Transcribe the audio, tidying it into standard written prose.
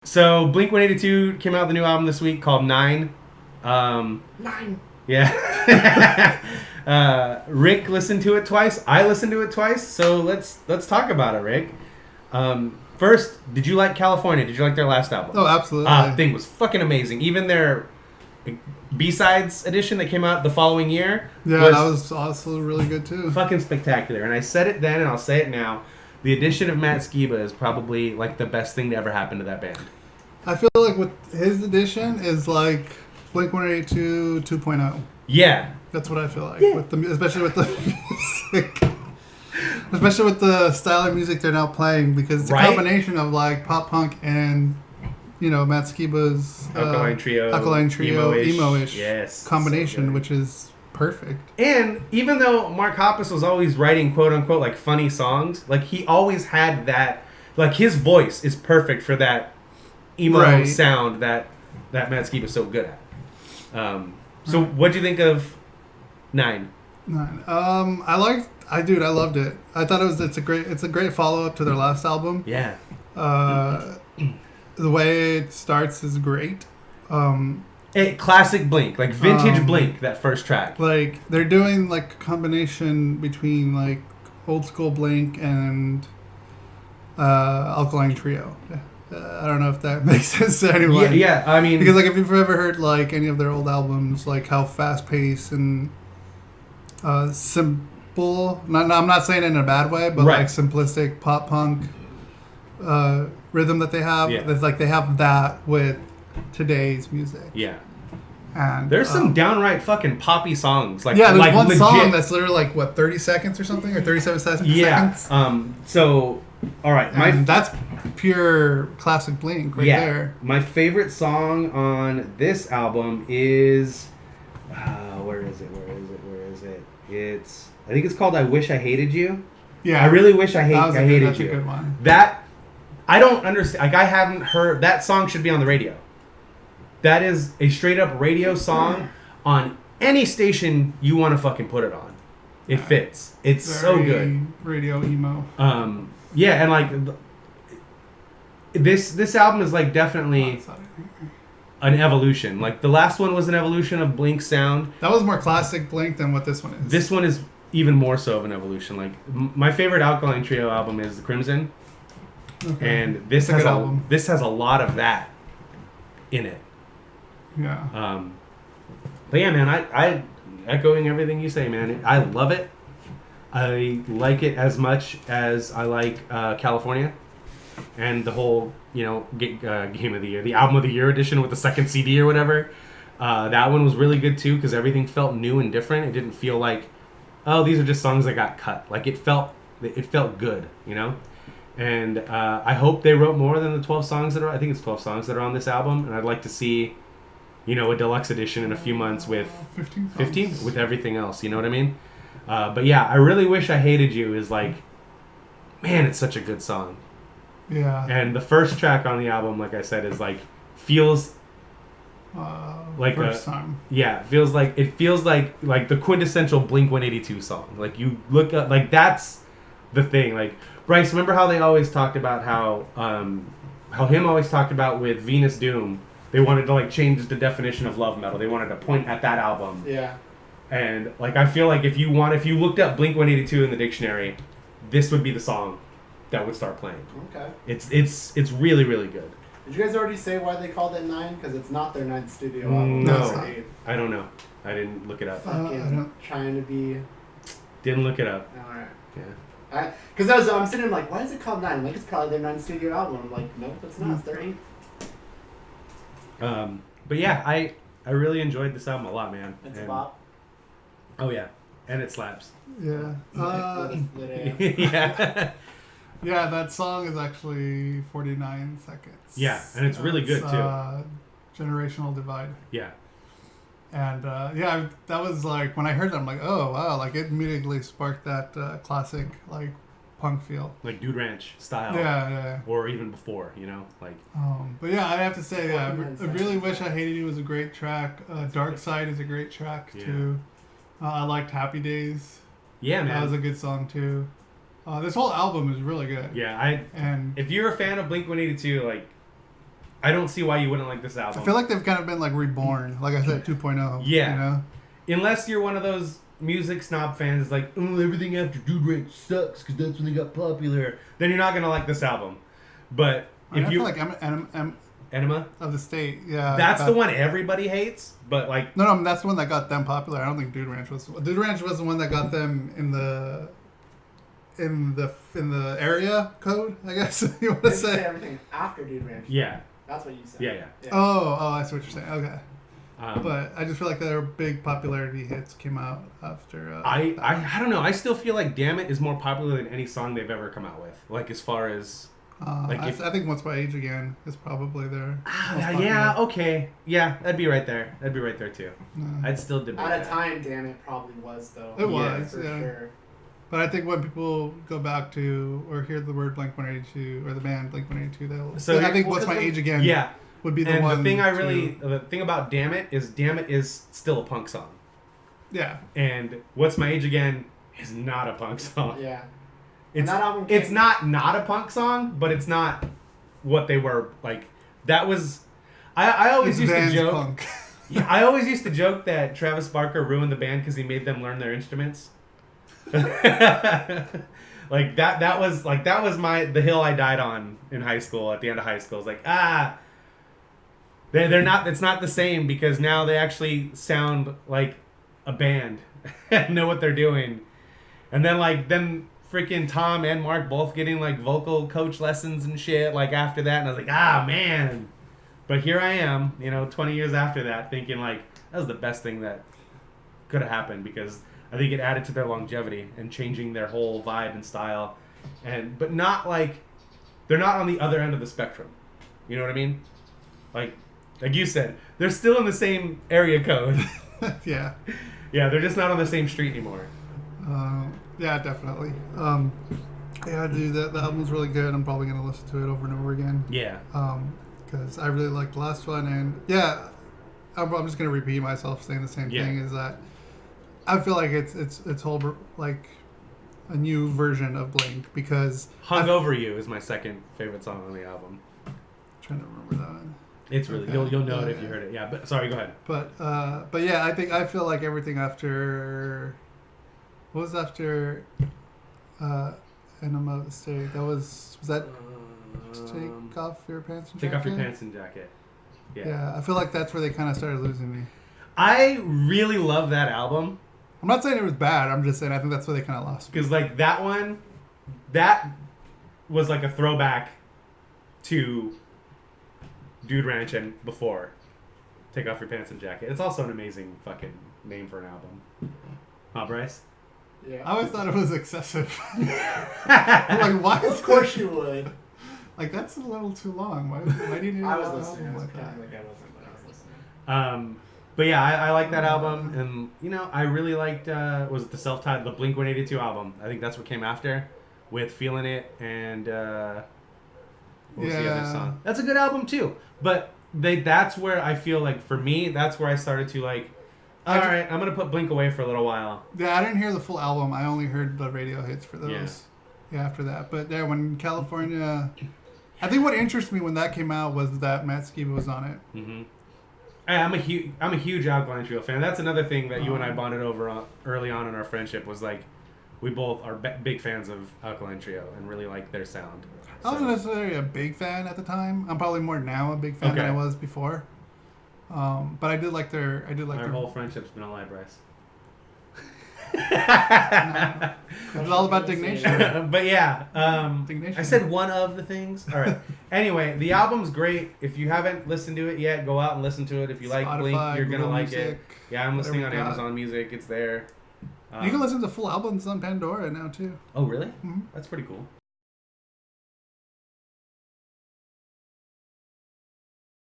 So Blink-182 came out with a new album this week called 9. 9. Yeah. Rick listened to it twice. I listened to it twice. So let's talk about it, Rick. First, did you like California? Did you like their last album? Oh, absolutely. Thing was fucking amazing. Even their B-sides edition that came out the following year. Yeah, that was also really good too. Fucking spectacular. And I said it then, and I'll say it now. The addition of Matt Skiba is probably like the best thing to ever happen to that band. I feel like with his addition is like Blink-182 2.0. Yeah, that's what I feel like. Yeah. Especially with the music, especially with the style of music they're now playing, because it's a combination of like pop punk and Matt Skiba's Alkaline Trio, emo-ish combination, so which is perfect. And even though Mark Hoppus was always writing quote unquote like funny songs, like he always had that, like his voice is perfect for that emo sound that Matt Skiba is so good at. So what'd you think of 9? 9. I loved it. I thought it's a great follow up to their last album. Yeah. The way it starts is great. Classic Blink, like vintage Blink, that first track. Like they're doing like a combination between like old school Blink and Alkaline Trio. I don't know if that makes sense to anyone. Yeah, I mean, because like if you've ever heard like any of their old albums, like how fast paced and simple. I'm not saying it in a bad way, but like simplistic pop punk rhythm that they have. Yeah. It's like they have that with today's music. Yeah. And there's some downright fucking poppy songs. Like there's like one legit song that's literally like 30 seconds or something, or 37 seconds. Yeah. So all right, that's pure classic Blink right there. My favorite song on this album is where is it? I think it's called "I Wish I Hated You." Yeah, I really wish I hated you. That's a good one. That I don't understand. Like I haven't heard that song. Should be on the radio. That is a straight up radio song on any station you want to fucking put it on. It fits. It's so good. Radio emo. Yeah, and like this album is like definitely an evolution. Like the last one was an evolution of Blink's sound. That was more classic Blink than what this one is. This one is even more so of an evolution. Like my favorite Alkaline Trio album is The Crimson, and this has a lot of that in it. Yeah. But yeah, man, I echoing everything you say, man. I love it. I like it as much as I like California, and the whole game of the year, the album of the year edition with the second CD or whatever. That one was really good too because everything felt new and different. It didn't feel like, oh, these are just songs that got cut. Like it felt good, And I hope they wrote more than the 12 songs that are. I think it's 12 songs that are on this album, and I'd like to see, a deluxe edition in a few months with 15 with everything else. You know what I mean? But yeah, I really wish I hated you is like, man, it's such a good song. Yeah. And the first track on the album, like I said, is like feels like first time. Yeah, it feels like the quintessential Blink-182 song. Like you look up, like that's the thing. Like Bryce, remember how they always talked about how him always talked about with Venus Doom, they wanted to like change the definition of love metal. They wanted to point at that album. Yeah. And like I feel like if you looked up Blink-182 in the dictionary, this would be the song that would start playing. Okay. It's really, really good. Did you guys already say why they called it 9? Because it's not their 9th studio album. No, I don't know. I didn't look it up. Fucking trying to be. Didn't look it up. All right. Yeah. Because I'm sitting there like, why is it called 9? Like it's probably their 9th studio album. I'm like, nope, it's not. It's their 8th. But yeah, I really enjoyed this album a lot, man. It's a bop. Oh yeah, and it slaps. Yeah. Yeah. Yeah, that song is actually 49 seconds. Yeah, and it's really good too. Generational Divide. Yeah. And that was like when I heard that, I'm like, oh wow, like it immediately sparked that classic like punk feel, like Dude Ranch style. Yeah. Or even before, like. But yeah, I have to say, I really wish I Hated You was a great track. Dark Side is a great track too. I liked Happy Days. Yeah, man. That was a good song too. This whole album is really good. Yeah, if you're a fan of Blink-182, like I don't see why you wouldn't like this album. I feel like they've kind of been like reborn, like I said, 2.0. Yeah. You know? Unless you're one of those music snob fans like, oh, everything after Dude Ranch sucks because that's when they got popular, then you're not going to like this album. But if I you... feel like Enema? of the State, yeah. That's the one everybody hates, but like... No, that's the one that got them popular. I don't think Dude Ranch was... Dude Ranch was the one that got them in the area code, I guess you want to Did you say. everything after Dude Ranch? Yeah. That's what you said. Yeah. Oh, I see what you're saying. Okay. But I just feel like their big popularity hits came out after... I don't know. I still feel like Damn It is more popular than any song they've ever come out with. Like, as far as... I think What's My Age Again is probably their... yeah, okay. Yeah, that'd be right there. That'd be right there, too. I'd still debate At a that. time, Damn It probably was, though. It was, for sure. But I think when people go back to or hear the word Blink-182 or the band Blink-182, I think What's My Age Again would be the and one. And the thing about Damn It is still a punk song. Yeah. And What's My Age Again is not a punk song. Yeah. It's not a punk song, but it's not what they were like. That was, I always used to joke. Punk. Yeah, I always used to joke that Travis Barker ruined the band because he made them learn their instruments. Like that was the hill I died on in high school. At the end of high school, it's like they're not. It's not the same because now they actually sound like a band and know what they're doing. And then freaking Tom and Mark both getting like vocal coach lessons and shit like after that, and I was like, man. But here I am, 20 years after that, thinking like that was the best thing that could have happened because I think it added to their longevity and changing their whole vibe and style, but not like they're not on the other end of the spectrum. You know what I mean? Like you said, they're still in the same area code. Yeah. Yeah, they're just not on the same street anymore. Yeah, definitely. Yeah, dude, the album's really good. I'm probably gonna listen to it over and over again. Yeah. Because I really liked the last one, and yeah, I'm just gonna repeat myself saying the same thing. Is that I feel like it's whole like a new version of Blink because "Hung Over You" is my second favorite song on the album. I'm trying to remember that one. It's really you'll know it if you heard it. Yeah, but sorry, go ahead. But yeah, I feel like everything after. What was after Enema of the State? Was that Take Off Your Pants and Jacket? Take Off Your Pants and Jacket. Yeah, I feel like that's where they kind of started losing me. I really love that album. I'm not saying it was bad. I'm just saying I think that's where they kind of lost me. Because like that one, that was like a throwback to Dude Ranch and before Take Off Your Pants and Jacket. It's also an amazing fucking name for an album. Huh, Bryce? Yeah. I always thought it was excessive. I'm like, why? Of course you would. Like, that's a little too long. Why do you need I an was album listening. like that? I wasn't, but I was listening. But yeah, I like that album, and I really liked was it the self-titled the Blink-182 album. I think that's what came after, with Feeling It and what was the other song? That's a good album too. But that's where I feel like for me, that's where I started to like. All right, I'm gonna put Blink away for a little while. Yeah, I didn't hear the full album. I only heard the radio hits for those. Yeah, after that. But yeah, when California, I think what interested me when that came out was that Matt Skiba was on it. Mm-hmm. I'm a huge Alkaline Trio fan. That's another thing that you and I bonded over early on in our friendship was like, we both are big fans of Alkaline Trio and really like their sound. I wasn't necessarily a big fan at the time. I'm probably more now a big fan than I was before. But I did like their. Our whole friendship's been a lie, Bryce. It's all about dignation. But yeah, dignation. I said one of the things. All right. Anyway, the album's great. If you haven't listened to it yet, go out and listen to it. If you like Spotify, Blink, you're gonna like Music, it. Yeah, I'm listening on Amazon Music. It's there. You can listen to full albums on Pandora now too. Oh really? Mm-hmm. That's pretty cool.